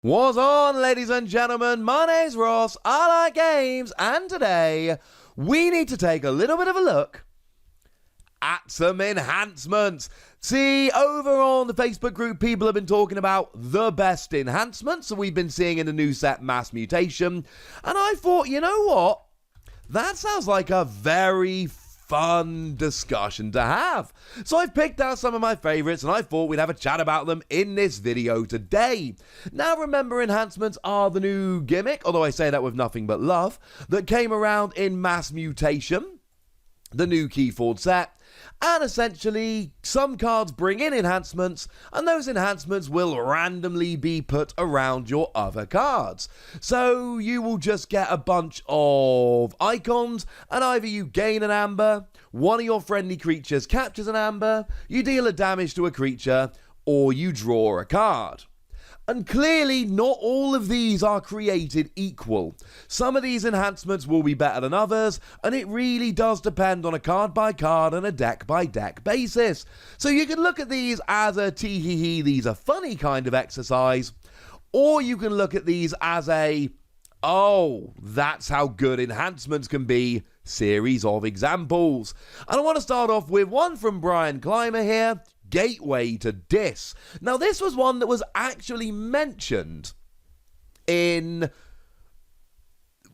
What's on, ladies and gentlemen? My name's Ross, I like games, and today we need to take a little bit of a look at some enhancements. See, over on the Facebook group, people have been talking about the best enhancements that we've been seeing in the new set Mass Mutation, and I thought, you know what? That sounds like a very fun discussion to have. So I've picked out some of my favorites and I thought we'd have a chat about them in this video today. Now remember, enhancements are the new gimmick, although I say that with nothing but love, that came around in Mass Mutation, the new Keyforge set. And essentially, some cards bring in enhancements, and those enhancements will randomly be put around your other cards. So you will just get a bunch of icons, and either you gain an amber, one of your friendly creatures captures an amber, you deal a damage to a creature, or you draw a card. And clearly, not all of these are created equal. Some of these enhancements will be better than others, and it really does depend on a card-by-card and a deck-by-deck basis. So you can look at these as a tee-hee-hee, these are funny kind of exercise, or you can look at these as a, oh, that's how good enhancements can be, series of examples. And I want to start off with one from Brian Clymer here, Gateway to Dis. Now this was one that was actually mentioned in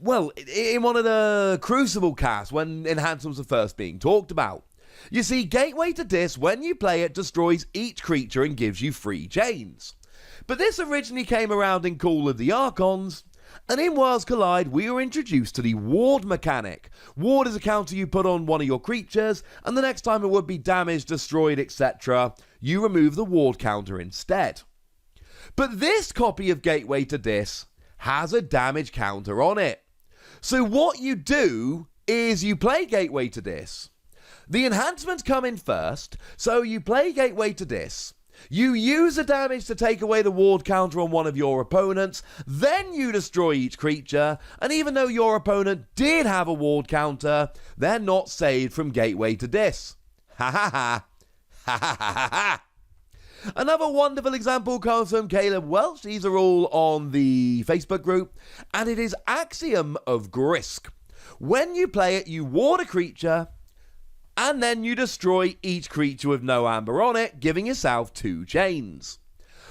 one of the Crucible casts when enhancements were first being talked about. You see, Gateway to Dis, when you play it, destroys each creature and gives you 3 chains. But this originally came around in Call of the Archons, and in Worlds Collide, we were introduced to the Ward mechanic. Ward is a counter you put on one of your creatures, and the next time it would be damaged, destroyed, etc., you remove the Ward counter instead. But this copy of Gateway to Dis has a damage counter on it. So what you do is you play Gateway to Dis. The enhancements come in first, so you play Gateway to Dis. You use the damage to take away the ward counter on one of your opponents, then you destroy each creature, and even though your opponent did have a ward counter, they're not saved from Gateway to Dis. Ha ha ha. Ha ha ha ha. Another wonderful example comes from Caleb Welch. These are all on the Facebook group, and it is Axiom of Grisk. When you play it, you ward a creature, and then you destroy each creature with no amber on it, giving yourself 2 chains.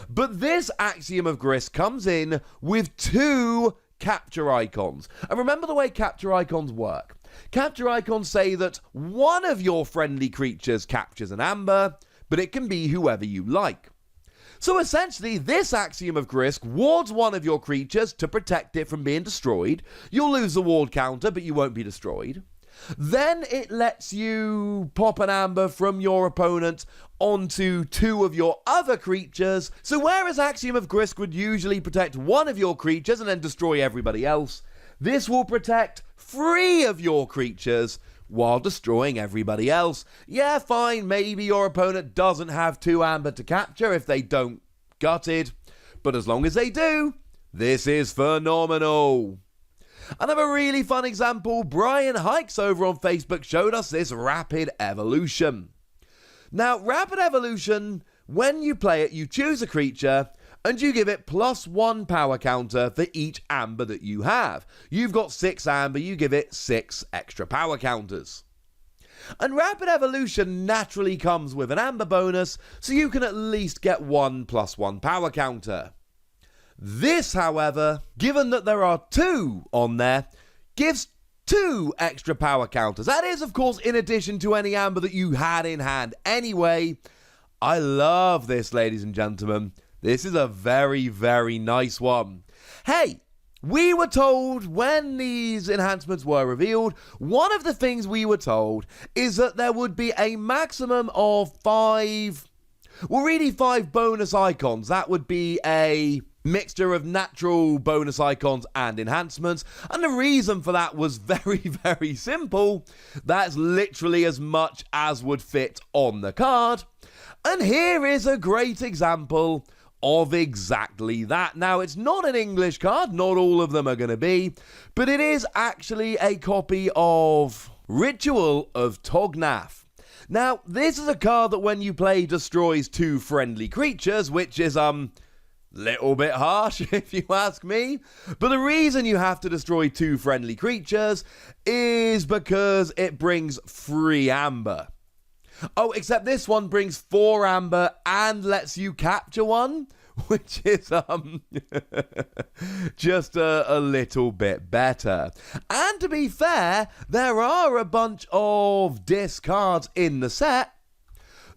But this Axiom of Grisk comes in with 2 capture icons. And remember the way capture icons work. Capture icons say that one of your friendly creatures captures an amber, but it can be whoever you like. So essentially, this Axiom of Grisk wards one of your creatures to protect it from being destroyed. You'll lose the ward counter, but you won't be destroyed. Then it lets you pop an amber from your opponent onto 2 of your other creatures. So whereas Axiom of Grisk would usually protect one of your creatures and then destroy everybody else, this will protect 3 of your creatures while destroying everybody else. Yeah, fine, maybe your opponent doesn't have 2 amber to capture if they don't gutted, but as long as they do, this is phenomenal. Another really fun example, Brian Hikes over on Facebook showed us this Rapid Evolution. Now, Rapid Evolution, when you play it, you choose a creature and you give it +1 power counter for each amber that you have. You've got 6 amber, you give it 6 extra power counters. And Rapid Evolution naturally comes with an amber bonus, so you can at least get 1 +1 power counter. This, however, given that there are 2 on there, gives 2 extra power counters. That is, of course, in addition to any amber that you had in hand anyway. I love this, ladies and gentlemen. This is a very, very nice one. Hey, we were told when these enhancements were revealed, one of the things we were told is that there would be a maximum of 5 bonus icons. That would be a mixture of natural bonus icons and enhancements, and the reason for that was very, very simple. That's literally as much as would fit on the card, and here is a great example of exactly that. Now, it's not an English card, not all of them are going to be, but it is actually a copy of Ritual of Tognath. Now, this is a card that when you play destroys 2 friendly creatures, which is Little bit harsh, if you ask me. But the reason you have to destroy 2 friendly creatures is because it brings 3 amber. Oh, except this one brings 4 amber and lets you capture one, which is just a little bit better. And to be fair, there are a bunch of discards in the set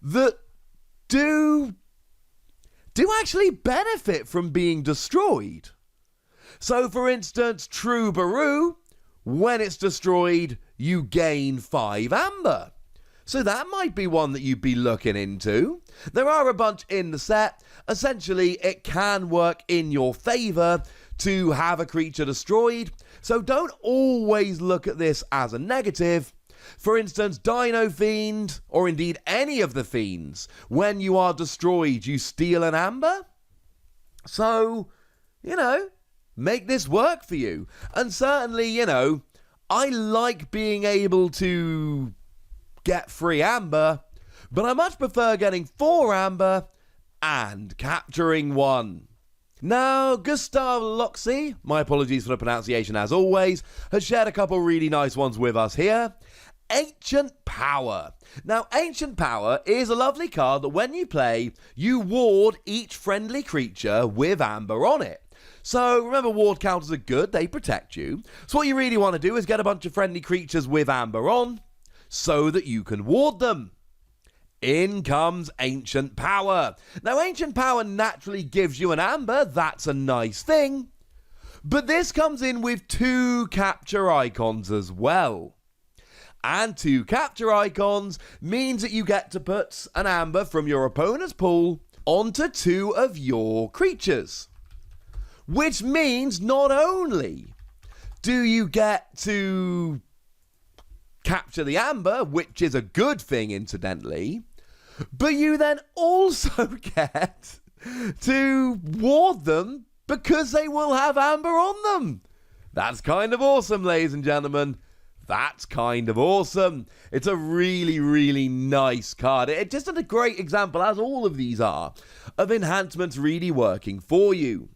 that do actually benefit from being destroyed. So, for instance, True Baru, when it's destroyed, you gain 5 amber. So that might be one that you'd be looking into. There are a bunch in the set. Essentially, it can work in your favor to have a creature destroyed. So don't always look at this as a negative. For instance, Dino Fiend, or indeed any of the fiends, when you are destroyed, you steal an amber. So, make this work for you. And certainly, I like being able to get 3 amber, but I much prefer getting 4 amber and capturing 1. Now, Gustav Loxy, my apologies for the pronunciation as always, has shared a couple really nice ones with us here. Ancient Power. Now, Ancient Power is a lovely card that when you play, you ward each friendly creature with amber on it. So, remember, ward counters are good, they protect you. So what you really want to do is get a bunch of friendly creatures with amber on, so that you can ward them. In comes Ancient Power. Now, Ancient Power naturally gives you an amber, that's a nice thing. But this comes in with 2 capture icons as well. And 2 capture icons means that you get to put an amber from your opponent's pool onto 2 of your creatures. Which means not only do you get to capture the amber, which is a good thing incidentally, but you then also get to ward them because they will have amber on them. That's kind of awesome, ladies and gentlemen. That's kind of awesome. It's a really, really nice card. It's just a great example, as all of these are, of enhancements really working for you.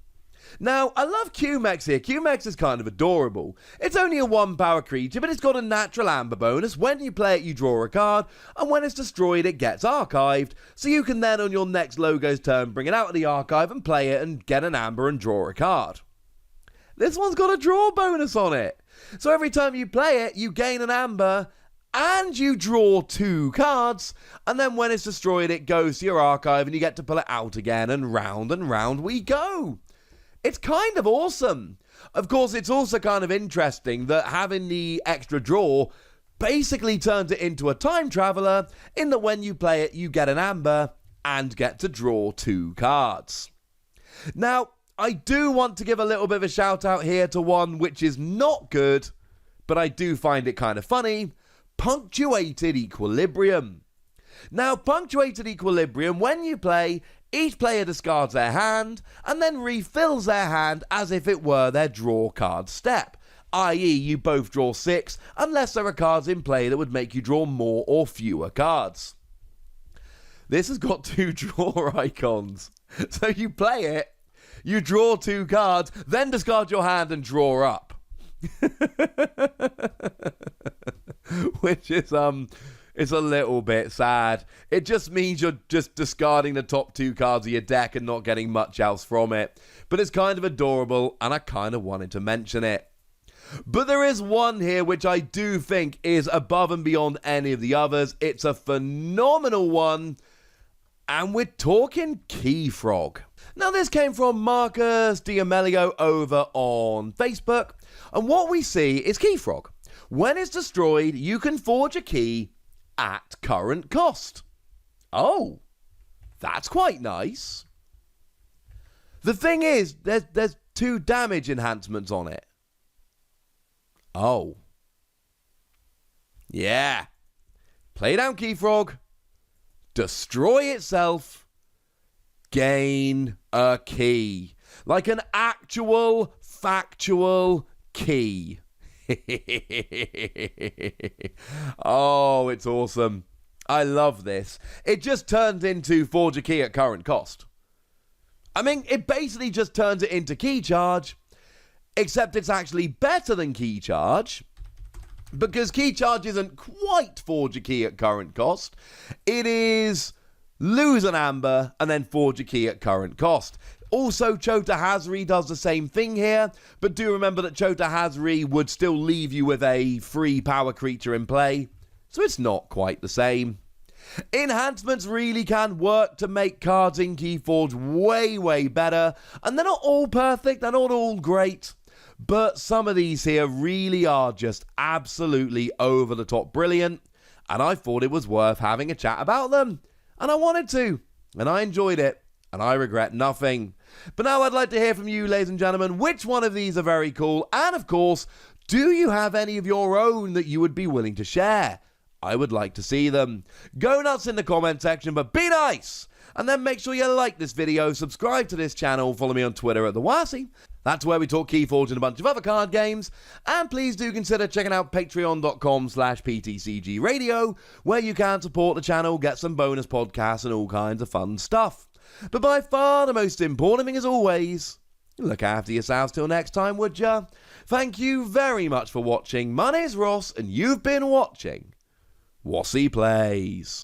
Now, I love Q-Mechs here. Q-Mechs is kind of adorable. It's only a 1-power creature, but it's got a natural amber bonus. When you play it, you draw a card, and when it's destroyed, it gets archived, so you can then, on your next logo's turn, bring it out of the archive and play it and get an amber and draw a card. This one's got a draw bonus on it. So every time you play it, you gain an amber, and you draw 2 cards, and then when it's destroyed, it goes to your archive, and you get to pull it out again, and round we go. It's kind of awesome. Of course, it's also kind of interesting that having the extra draw basically turns it into a time traveler, in that when you play it, you get an amber and get to draw 2 cards. Now, I do want to give a little bit of a shout out here to one which is not good, but I do find it kind of funny. Punctuated Equilibrium. Now, Punctuated Equilibrium, when you play, each player discards their hand and then refills their hand as if it were their draw card step, i.e. you both draw 6 unless there are cards in play that would make you draw more or fewer cards. This has got 2 draw icons. So you play it, you draw 2 cards, then discard your hand and draw up. Which is, it's a little bit sad. It just means you're just discarding the top 2 cards of your deck and not getting much else from it. But it's kind of adorable, and I kind of wanted to mention it. But there is one here which I do think is above and beyond any of the others. It's a phenomenal one, and we're talking Keyfrog. Now, this came from Marcus D'Amelio over on Facebook, and what we see is Keyfrog. When it's destroyed, you can forge a key at current cost. Oh, that's quite nice. The thing is, there's 2 damage enhancements on it. Oh. Yeah. Play down Keyfrog, destroy itself, gain a key. Like an actual, factual key. Oh, it's awesome. I love this. It just turns into forge a key at current cost. I mean, it basically just turns it into key charge, except it's actually better than key charge, because key charge isn't quite forge a key at current cost. It is lose an amber and then forge a key at current cost. Also, Chota Hazri does the same thing here, but do remember that Chota Hazri would still leave you with a free power creature in play, so it's not quite the same. Enhancements really can work to make cards in Keyforge way, way better, and they're not all perfect, they're not all great, but some of these here really are just absolutely over the top brilliant, and I thought it was worth having a chat about them, and I wanted to, and I enjoyed it, and I regret nothing. But now I'd like to hear from you, ladies and gentlemen, which one of these are very cool, and of course, do you have any of your own that you would be willing to share? I would like to see them. Go nuts in the comment section, but be nice! And then make sure you like this video, subscribe to this channel, follow me on Twitter at the Wossy. That's where we talk Keyforge and a bunch of other card games. And please do consider checking out patreon.com/PTCGradio, where you can support the channel, get some bonus podcasts and all kinds of fun stuff. But by far the most important thing, as always, look after yourselves till next time, would ya? Thank you very much for watching. My name's Ross, and you've been watching Wossy Plays.